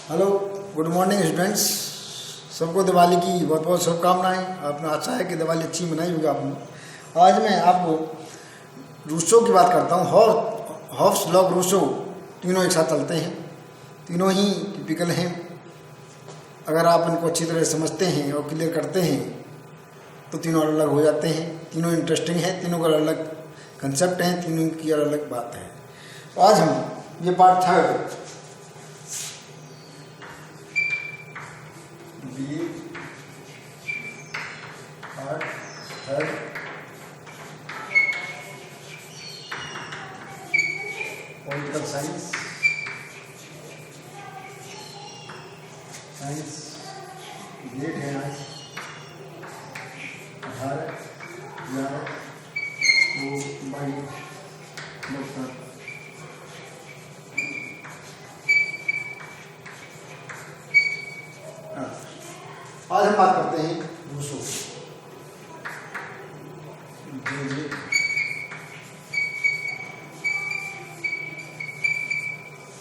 Hello, good morning students. सबको दिवाली की बहुत बहुत शुभकामनाएं। आपने आशा है कि दिवाली अच्छी मनाई होगी आपने। आज मैं आपको रूसो की बात करता हूँ। हॉब्स, लॉक, रूसो तीनों एक साथ चलते हैं, तीनों ही टिपिकल हैं। अगर आप इनको अच्छी तरह समझते हैं और क्लियर करते हैं तो तीनों अलग अलग हो जाते हैं। तीनों इंटरेस्टिंग हैं, तीनों का अलग अलग कंसेप्ट हैं, तीनों की अलग अलग बात है। तो आज हम ये part third political science date है आज 18/11/2022। आज हम बात करते हैं रूसो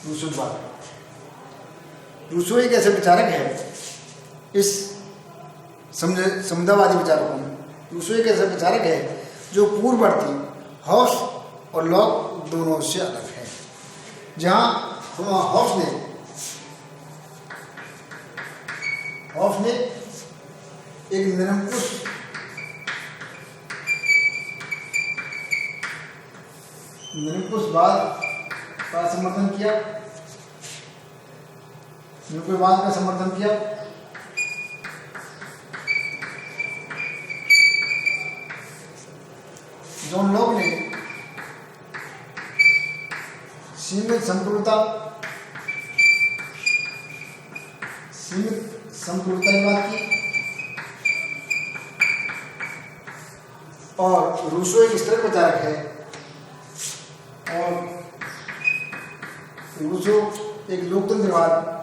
रूसो की बात। रूसो एक ऐसे विचारक है, इस समुदायवादी विचारकों में रूसो एक ऐसा विचारक है जो पूर्ववर्ती हॉब्स और लॉक दोनों से अलग है। जहाँ हॉब्स ने एक निरंकुशवाद का समर्थन किया, निरंकुशवाद का समर्थन किया। जॉन लॉक ने सीमित संपूर्णता की बात की, और रूसो एक इस तरह विचारक है, और रूसो एक लोकतंत्रवादी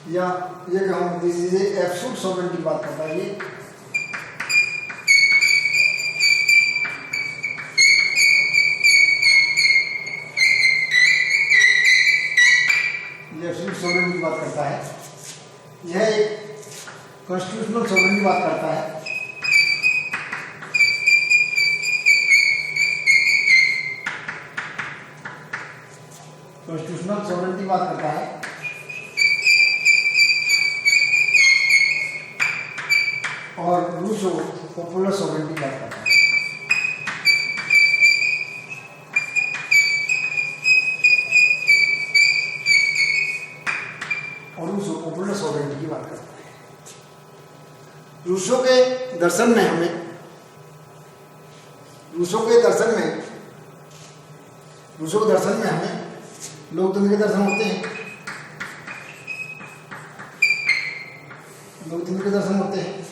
या ये कहूँ एब्सोल्यूट सॉवरेनिटी की बात करता है। ये एब्सोल्यूट सॉवरेनिटी की बात करता है। यह एक कॉन्स्टिट्यूशनल सॉवरेनिटी की बात करता है। कॉन्स्टिट्यूशनल सॉवरेनिटी की बात करता है, और रूसो पॉपुलर सॉवरेनिटी की बात करता है। और रूसो पॉपुलर सॉवरेनिटी की बात करता है। रूसो के दर्शन में हमें लोकतंत्र के दर्शन होते हैं।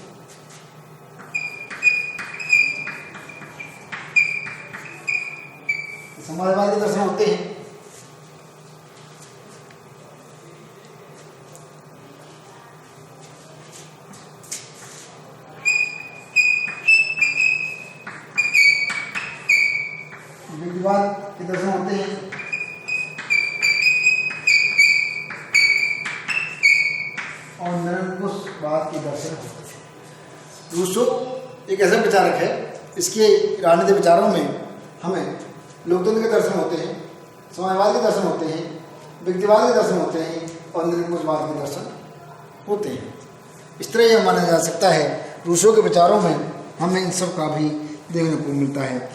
समाजवाद के दर्शन होते हैं। व्यक्तिवाद के दर्शन होते हैं। और निरंकुशवाद के दर्शन होते हैं। रूसो एक ऐसा विचारक है, इसके राजनीतिक विचारों में हमें लोकतंत्र के दर्शन होते हैं, समाजवाद के दर्शन होते हैं, व्यक्तिवाद के दर्शन होते हैं, और निरंकुशवाद के दर्शन होते हैं। इस तरह यह माना जा सकता है रूसो के विचारों में हमें इन सब का भी देखने को मिलता है।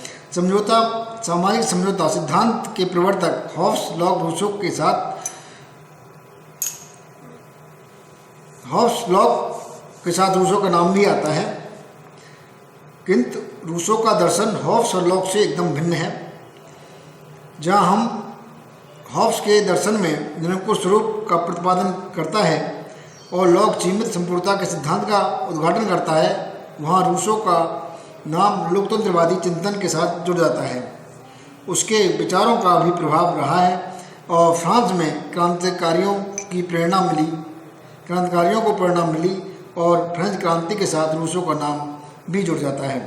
सामाजिक समझौता सिद्धांत के प्रवर्तक हॉब्स, लॉक, रूसो के साथ रूसो का नाम भी आता है, किंतु रूसो का दर्शन हॉब्स और लॉक से एकदम भिन्न है। जहाँ हम हॉब्स के दर्शन में निरंकुश स्वरूप का प्रतिपादन करता है और लॉक सीमित संपूर्णता के सिद्धांत का उद्घाटन करता है, वहाँ रूसो का नाम लोकतंत्रवादी चिंतन के साथ जुड़ जाता है। उसके विचारों का भी प्रभाव रहा है, और फ्रांस में क्रांतिकारियों को प्रेरणा मिली, और फ्रेंच क्रांति के साथ रूसो का नाम भी जुड़ जाता है।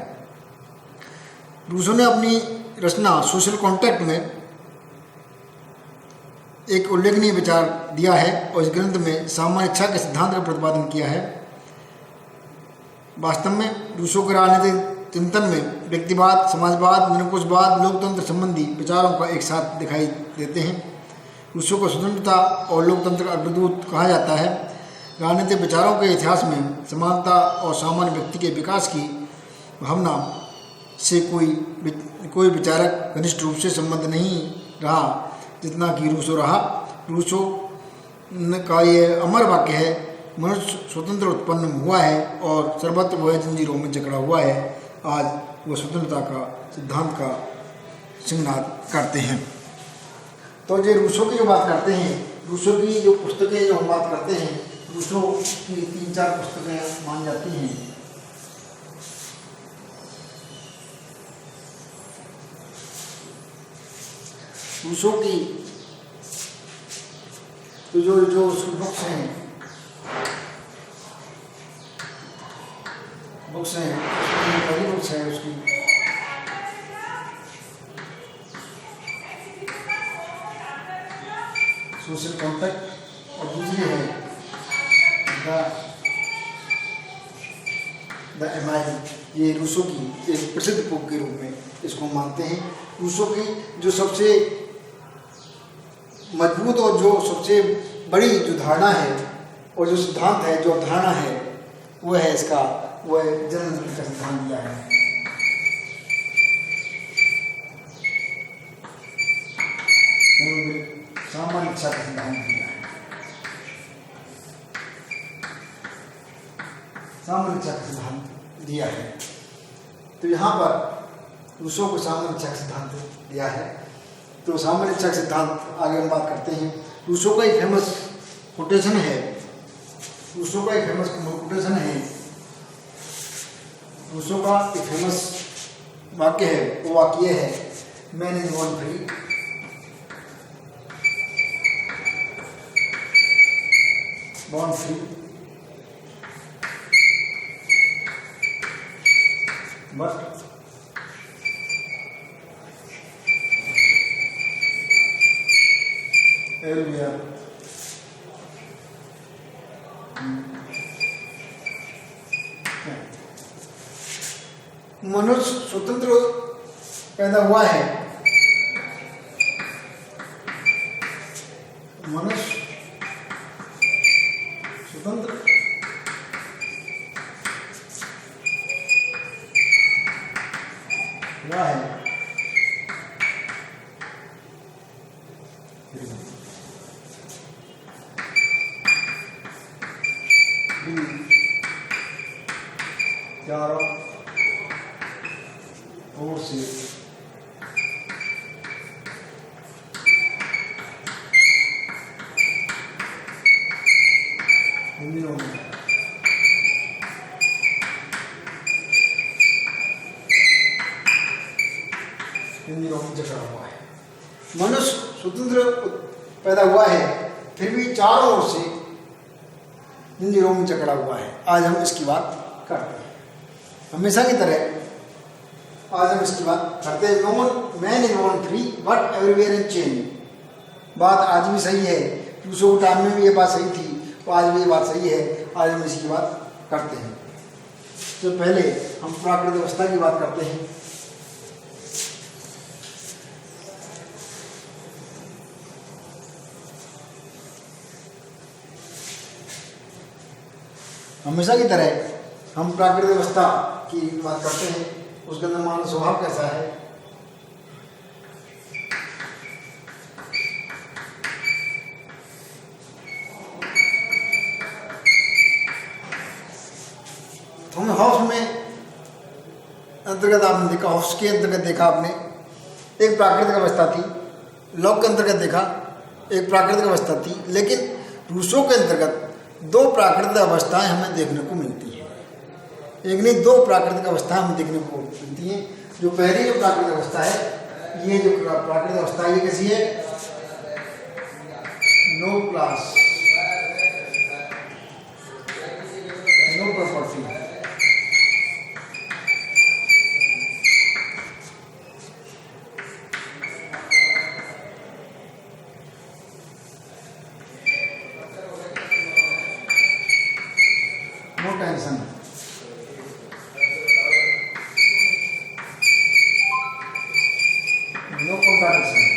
रूसो ने अपनी रचना सोशल कॉन्ट्रैक्ट में एक उल्लेखनीय विचार दिया है और इस ग्रंथ में सामान्य इच्छा के सिद्धांत का प्रतिपादन किया है। वास्तव में रूसो के राजनीतिक चिंतन में व्यक्तिवाद, समाजवाद, निरंकुशवाद, लोकतंत्र संबंधी विचारों का एक साथ दिखाई देते हैं। रूसो को स्वतंत्रता और लोकतंत्र का अग्रदूत कहा जाता है। राजनीतिक विचारों के इतिहास में समानता और सामान्य व्यक्ति के विकास की भावना से कोई विचारक घनिष्ठ रूप से संबंध नहीं रहा जितना कि रूसो रहा। रूसो का ये अमर वाक्य है, मनुष्य स्वतंत्र उत्पन्न हुआ है और सर्वत्र वह जंजीरों में जकड़ा हुआ है। आज वह स्वतंत्रता का सिद्धांत का सिंगनाद करते हैं। तो जो रूसो की जो बात करते हैं, रूसो की जो पुस्तकें जो हम बात करते हैं, रूसो की 3-4 पुस्तकें मान जाती हैं। रूसो की तो जो उसकी बुक्स हैं पहली बुक्स है उसकी सोशल कॉन्ट्रैक्ट और दूसरी है द एमाइल। ये रूसो की एक प्रसिद्ध बुक के रूप में इसको मानते हैं। रूसो की जो सबसे मजबूत और जो सबसे बड़ी जो धारणा है और जो सिद्धांत है, जो अवधारणा है, वो है इसका, वो है जन्म का सिद्धांत दिया है। सामान्य इच्छा का सिद्धांत दिया है। सामान्य इच्छा का सिद्धांत दिया है। तो यहाँ पर रूसो को सामान्य इच्छा का सिद्धांत दिया है। तो सामान्य इच्छा का सिद्धांत आगे हम बात करते हैं। रूसो का एक फेमस कोटेशन है, रूसो का एक फेमस कोटेशन है, रूसो का एक फेमस वाक्य है। वो वाक्य है, man is born free but everywhere मनुष्य स्वतंत्र पैदा हुआ है। मनुष्य स्वतंत्र हुआ है चारों ओर से इंद्रियों में जकड़ा हुआ है। मनुष्य स्वतंत्र पैदा हुआ है, फिर भी चारों ओर से इंद्रियों में जकड़ा हुआ है। आज हम इसकी बात करते हैं। हमेशा की तरह आज हम इसकी बात करते हैं। No man is born free but everywhere in change. बात आज भी सही है, रूसो के टाइम में भी ये बात सही थी, तो आज भी ये बात सही है। आज हम इसकी बात करते हैं। तो पहले हम प्राकृतिक अवस्था की बात करते हैं। हमेशा की तरह हम प्राकृतिक अवस्था की बात करते हैं। उसके अंदर मानव स्वभाव कैसा है, तो हमें हाउस में अंतर्गत आपने देखा, हाउस के अंतर्गत देखा आपने एक प्राकृतिक अवस्था थी, लॉक के अंतर्गत देखा एक प्राकृतिक अवस्था थी। लेकिन रूसो के अंतर्गत 2 प्राकृतिक अवस्थाएं हमें देखने को मिलती हैं। एक नहीं 2 प्राकृतिक अवस्थाएं हमें देखने को मिलती हैं। जो पहली जो प्राकृतिक अवस्था है, ये जो प्राकृतिक अवस्था है, ये कैसी है, no class no property. No tension, no contradiction.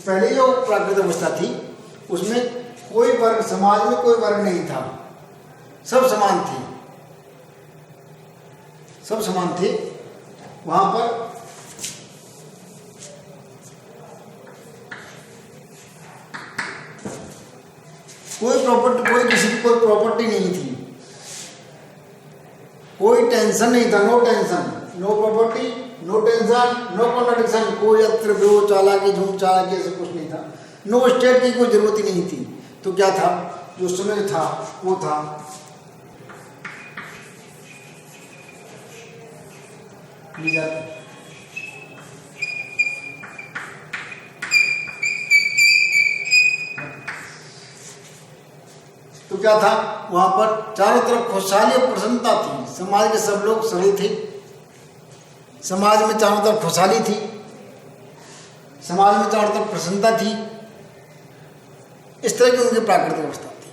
पहले जो प्राकृतिक अवस्था थी उसमें कोई वर्ग, समाज में कोई वर्ग नहीं था, सब समान थे, सब समान थे। वहां पर कोई प्रॉपर्टी, कोई किसी की कोई प्रॉपर्टी नहीं थी, कोई टेंशन नहीं था, no tension, no property, no tension, no contradiction, कोई अत्र विरोध, चालाकी, झूठ चालाकी, ऐसा कुछ नहीं था। नो स्टेट की कोई जरूरत ही नहीं थी। तो क्या था, जो समय था वो था। तो क्या था, वहां पर चारों तरफ खुशहाली और प्रसन्नता थी, समाज के सब लोग सरल थे, समाज में चारों तरफ खुशहाली थी, समाज में चारों तरफ प्रसन्नता थी। इस तरह की उनकी प्राकृतिक अवस्था थी।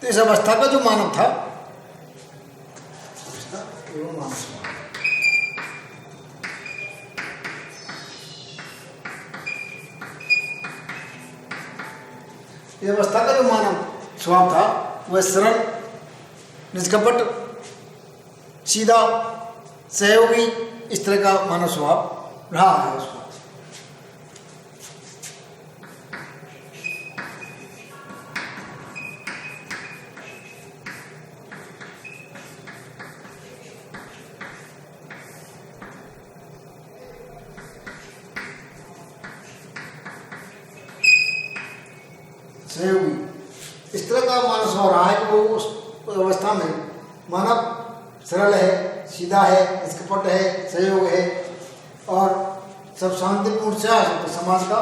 तो इस अवस्था का जो मानव था, इस अवस्था का जो मानव स्वभाव था वह सरल, निष्कपट, सीधा, सहयोगी, इस तरह का मानव स्वभाव रहा है उसका। सहयोगी, इस तरह का मानव स्वभाव रहा है कि वो उस अवस्था में मानव सरल है, सीधा है, निष्कपट है, सहयोग है और सब शांतिपूर्ण से तो समाज का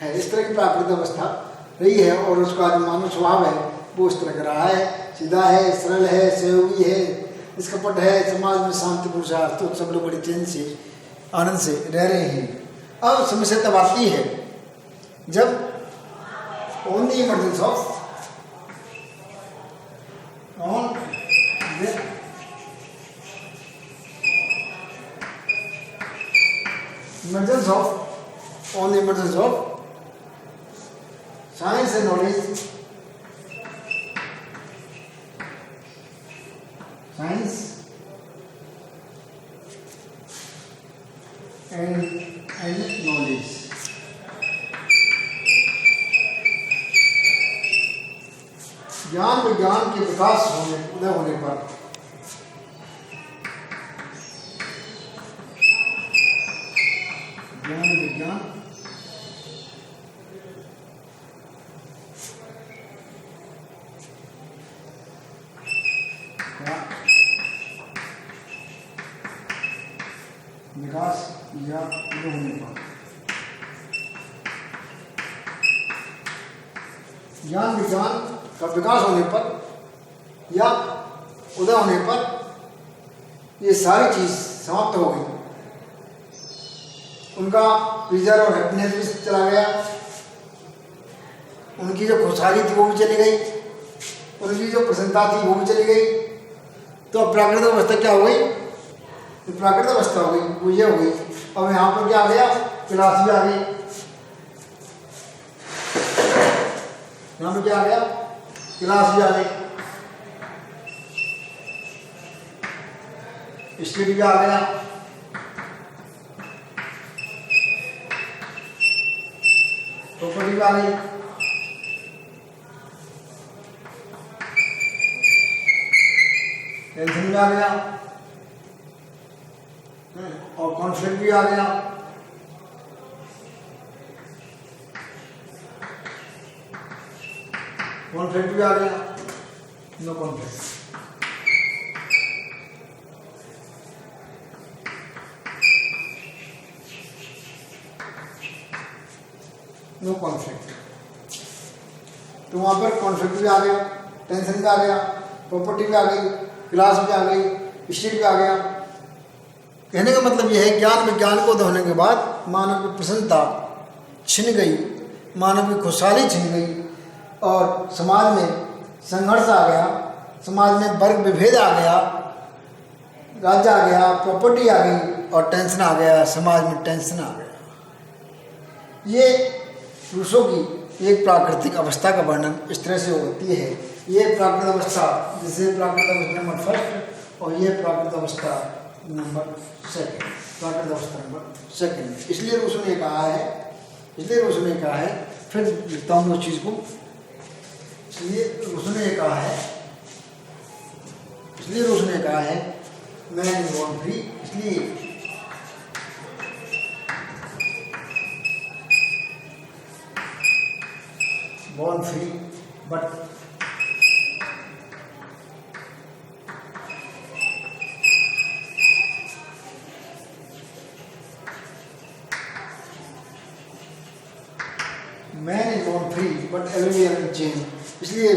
है। इस तरह की प्राकृतिक अवस्था रही है और उसका जो मानव स्वभाव है वो इस तरह का रहा है, सीधा है, सरल है, सहयोगी है, निष्कपट है, समाज में शांतिपूर्ण से तो सब लोग बड़ी चैन से, आनंद से रह रहे हैं। अब समस्या तब आती है जब on the emergence of science and knowledge, science and knowledge, ज्ञान विज्ञान के विकास उदय होने पर ज्ञान विज्ञान विकास या उदय होने पर, ज्ञान विज्ञान का विकास होने पर या उदय होने पर ये सारी चीज समाप्त हो गई। उनका प्लीजर और हैप्पीनेस भी चला गया, उनकी जो खुशहाली थी वो भी चली गई, उनकी जो प्रसन्नता थी वो भी चली गई। तो अब प्राकृतिक अवस्था क्या हो गई, प्राकृतिक अवस्था हो गई वो ये हो गई। अब यहाँ पर क्या आ गया, क्लास भी आ गई, यहाँ पर क्या आ गया, क्लास भी आ गई, स्टेट भी आ गया, प्रॉपर्टी भी आ गई, टेंशन भी आ गया और कॉन्फ्लिक्ट भी आ गया। कॉन्फ्लिक्ट भी आ गया, नो कॉन्फ्लिक्ट। No conflict. तो वहां पर कॉन्फ्लिक्ट भी आ गया, टेंशन भी आ गया, प्रॉपर्टी भी आ गई, क्लास भी आ गई, स्टेट भी आ गया। कहने का मतलब यह है ज्ञान विज्ञान को होने के बाद मानव की प्रसन्नता छिन गई, मानव की खुशहाली छिन गई और समाज में संघर्ष आ गया, समाज में वर्ग विभेद आ गया, राज्य आ गया, प्रॉपर्टी आ गई और टेंशन आ गया, समाज में टेंशन आ गया। ये रूसों की एक प्राकृतिक अवस्था का वर्णन इस तरह से होती है। ये प्राकृतिक अवस्था, जिसे प्राकृतिक अवस्था नंबर फर्स्ट और ये प्राकृतिक अवस्था नंबर सेकंड, प्राकृतिक अवस्था नंबर सेकंड। इसलिए रूसों ने कहा है, फिर लिखता हूँ उस चीज़ को। इसलिए रूसों ने कहा है मैन इज बॉर्न फ्री। इसलिए born free, but man is born free, but everywhere in chain। इसलिए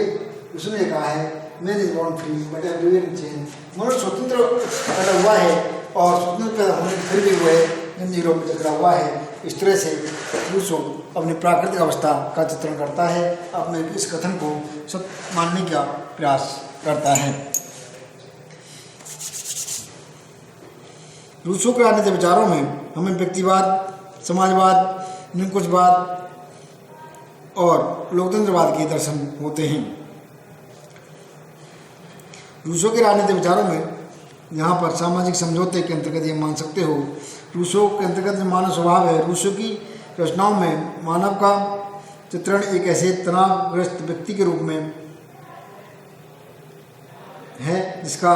उसने कहा है man is born free, but everywhere in chain। मनुष्य स्वतंत्र पैदा हुआ है और स्वतंत्र पैदा होने के फिर भी वो जंजीरों में जकड़ा हुआ है। इस तरह से रूसो अपनी प्राकृतिक अवस्था का चित्रण करता है, अपने इस कथन को सत्य मानने का प्रयास करता है। रूसो के राजनीतिक विचारों में हमें व्यक्तिवाद, समाजवाद, निरंकुशवाद और लोकतंत्रवाद के दर्शन होते हैं। रूसो के राजनीतिक विचारों में यहाँ पर सामाजिक समझौते के अंतर्गत ये मान सकते हो, रूसो के अंतर्गत जो मानव स्वभाव है, रूसो की रचनाओं में मानव का चित्रण एक ऐसे तनावग्रस्त व्यक्ति के रूप में है जिसका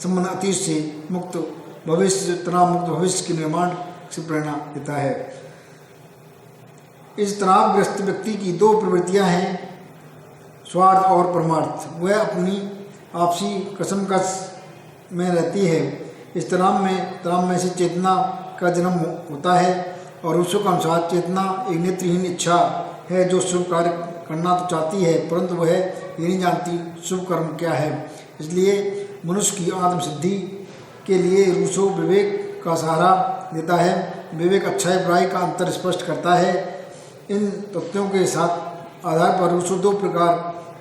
संबंध अतीत से मुक्त भविष्य, तनाव मुक्त भविष्य के निर्माण से प्रेरणा देता है। इस तनावग्रस्त व्यक्ति की दो प्रवृत्तियां हैं, स्वार्थ और परमार्थ। वह अपनी आपसी कसमकस में रहती है। इस तनाव में से चेतना का जन्म होता है और रूसो के अनुसार चेतना एक नेत्रहीन इच्छा है जो शुभ कार्य करना तो चाहती है, परंतु वह ये नहीं जानती शुभ कर्म क्या है। इसलिए मनुष्य की आत्मसिद्धि के लिए रूसो विवेक का सहारा लेता है। विवेक अच्छाई बुराई का अंतर स्पष्ट करता है। इन तथ्यों के साथ आधार पर रूसो दो प्रकार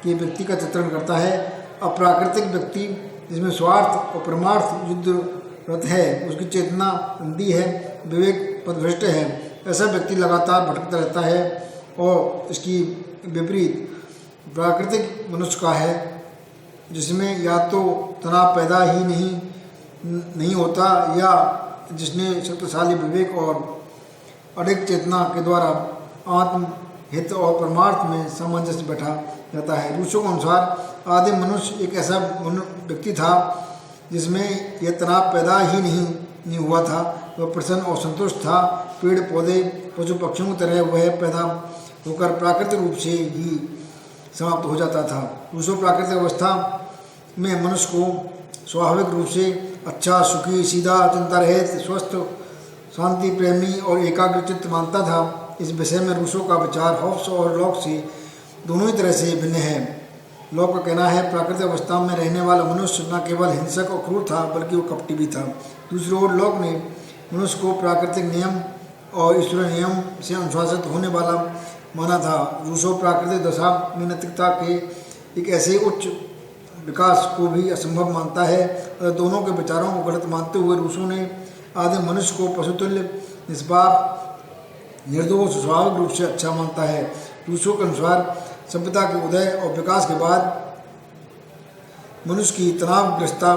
के व्यक्ति का चित्रण करता है। अप्राकृतिक व्यक्ति जिसमें स्वार्थ और परमार्थ युद्धरत है, उसकी चेतना अंधी है, विवेक पथभ्रष्ट है। ऐसा व्यक्ति लगातार भटकता रहता है और इसकी विपरीत प्राकृतिक मनुष्य का है जिसमें या तो तनाव पैदा ही नहीं होता या जिसने शक्तिशाली विवेक और अडिग चेतना के द्वारा आत्महित और परमार्थ में सामंजस्य बैठा जाता है। रूसो के अनुसार आदिम मनुष्य एक ऐसा व्यक्ति था जिसमें यह तनाव पैदा ही नहीं हुआ था। वह प्रसन्न और संतुष्ट था। पेड़ पौधे पशु पक्षियों की तरह वह पैदा होकर प्राकृतिक रूप से ही समाप्त हो जाता था। रूसो प्राकृतिक अवस्था में मनुष्य को स्वाभाविक रूप से अच्छा, सुखी, सीधा, चिंता रहित, स्वस्थ, शांति प्रेमी और एकाग्रचित्त मानता था। इस विषय में रूसो का विचार हॉब्स और लॉक से दोनों ही तरह से भिन्न है। लॉक का कहना है प्राकृतिक अवस्था में रहने वाला मनुष्य न केवल हिंसक और क्रूर था बल्कि वो कपटी भी था। दूसरी ओर लॉक ने मनुष्य को प्राकृतिक नियम और ईश्वरीय नियम से अनुशासित होने वाला माना था। रूसो प्राकृतिक दशा में नैतिकता के एक ऐसे उच्च विकास को भी असंभव मानता है। दोनों के विचारों को गलत मानते हुए रूसो ने आदिम मनुष्य को पशुतुल्य, निष्पाप, निर्दोष, स्वाभाविक रूप से अच्छा मानता है। रूसो के अनुसार सभ्यता के उदय और विकास के बाद मनुष्य की तनावग्रस्तता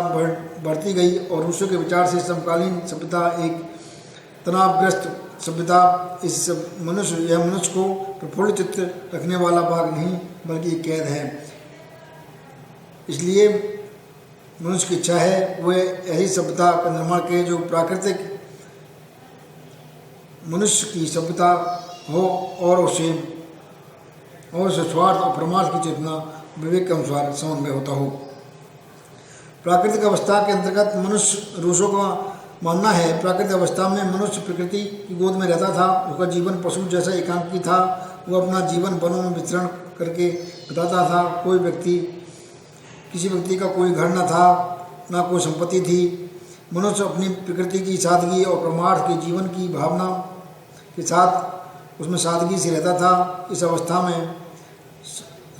बढ़ती गई और रूसो के विचार से समकालीन सभ्यता एक तनावग्रस्त सभ्यता। यह मनुष्य को प्रफुल्ल चित्त रखने वाला भाग नहीं बल्कि एक कैद है। इसलिए मनुष्य की इच्छा है वह ऐसी सभ्यता का निर्माण करे जो प्राकृतिक मनुष्य की सभ्यता हो और उसे और स्वार्थ और परमार्थ की चेतना विवेक के अनुसार समन्वय होता हो। प्राकृतिक अवस्था के अंतर्गत मनुष्य रूसों का मानना है, प्राकृतिक अवस्था में मनुष्य प्रकृति की गोद में रहता था। उसका जीवन पशु जैसा एकांकी था। वो अपना जीवन वनों में विचरण करके बिताता था। किसी व्यक्ति का कोई घर न था, ना कोई संपत्ति थी। मनुष्य अपनी प्रकृति की सादगी और परमार्थ के जीवन की भावना के साथ उसमें सादगी से रहता था। इस अवस्था में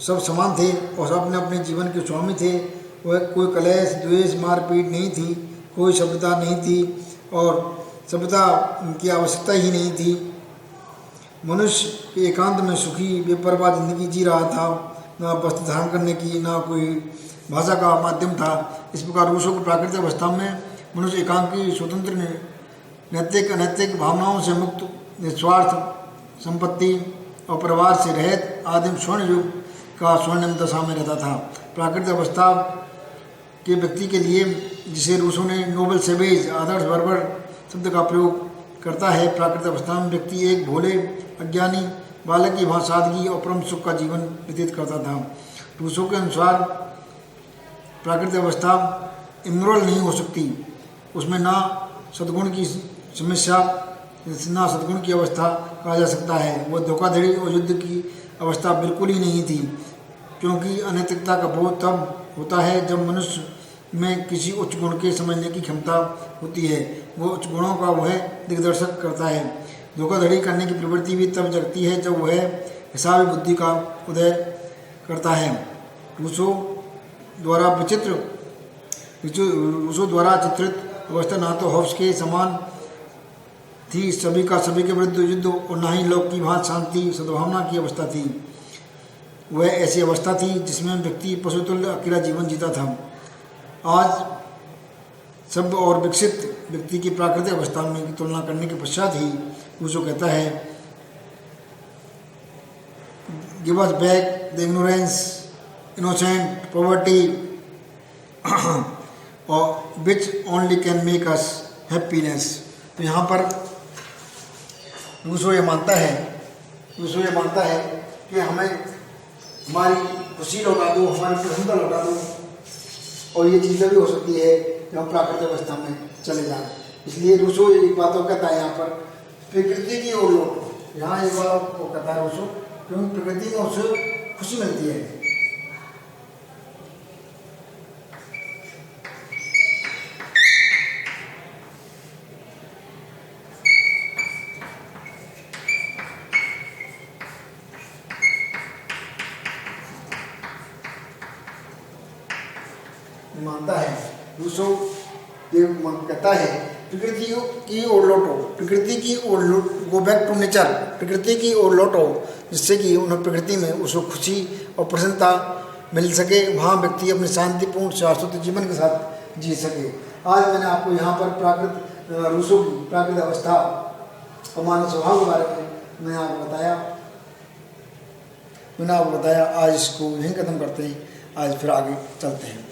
सब समान थे और सब अपने अपने जीवन के स्वामी थे। वह कोई कलेश, द्वेष, मारपीट नहीं थी, कोई सभ्यता नहीं थी और सभ्यता की आवश्यकता ही नहीं थी। मनुष्य एकांत में सुखी बेपरवाह जिंदगी जी रहा था। ना वस्त्र धारण करने की, ना कोई भाषा का माध्यम था। इस प्रकार रूसों की प्राकृतिक अवस्था में मनुष्य एकांकी, स्वतंत्र, नैतिक अनैतिक भावनाओं से मुक्त, निस्वार्थ, संपत्ति और परिवार से रहित आदिम स्वर्ण युग का स्वर्णिम दशा में रहता था। प्राकृतिक अवस्था के व्यक्ति के लिए, जिसे रूसों ने नोबल सेवेज, आदर्श बर्बर शब्द का प्रयोग करता है, प्राकृतिक अवस्था में व्यक्ति एक भोले अज्ञानी बालक की वहाँ सादगी और परम सुख का जीवन व्यतीत करता था। रूसों के अनुसार प्राकृतिक अवस्था इमोरल नहीं हो सकती। उसमें ना सद्गुण की समस्या, ना सद्गुण की अवस्था कहा जा सकता है। वह धोखाधड़ी और युद्ध की अवस्था बिल्कुल ही नहीं थी, क्योंकि अनैतिकता का बोध तब होता है जब मनुष्य में किसी उच्च गुण के समझने की क्षमता होती है। वो उच्च गुणों का वह दिग्दर्शक करता है। धोखाधड़ी करने की प्रवृत्ति भी तब जगती है जब वह हिसाबी बुद्धि का उदय करता है। रूसों द्वारा चित्रित अवस्था ना तो हॉब्स के समान थी, सभी का सभी के विरुद्ध युद्ध, और न ही लोक की भांति शांति सद्भावना की अवस्था थी। वह ऐसी अवस्था थी जिसमें व्यक्ति पशुतुल्य अकेला जीवन जीता था। आज सभ्य और विकसित व्यक्ति की प्राकृतिक अवस्था में की तुलना करने के पश्चात ही रूसो कहता है, give us back the ignorance, innocent poverty और which only can make us happiness. तो यहाँ पर रूसो ये मानता है कि हमें हमारी खुशी लौटा दो, हमारी प्रसन्नता लौटा दो, और ये चीज़ें भी हो सकती है जब हम प्राकृतिक अवस्था में चले जाएं। इसलिए रूसो एक बात को कहता है यहाँ पर, प्रकृति की ओर लौटो। यहाँ एक बात को कहता है रूसो, क्योंकि प्रकृति में उसे खुशी मिलती है। मानता है रूसो ये कहता है, प्रकृति की ओर लौटो, प्रकृति की ओर गो बैक टू नेचर, प्रकृति की ओर लौटो, जिससे कि उन्हें प्रकृति में उसको खुशी और प्रसन्नता मिल सके। वहाँ व्यक्ति अपने शांतिपूर्ण शाश्वत जीवन के साथ जी सके। आज मैंने आपको यहाँ पर रूसो की प्राकृतिक अवस्था और मानव स्वभाव के बारे में मैंने आपको बताया। आज इसको यहीं खत्म करते हैं। आज फिर आगे चलते हैं।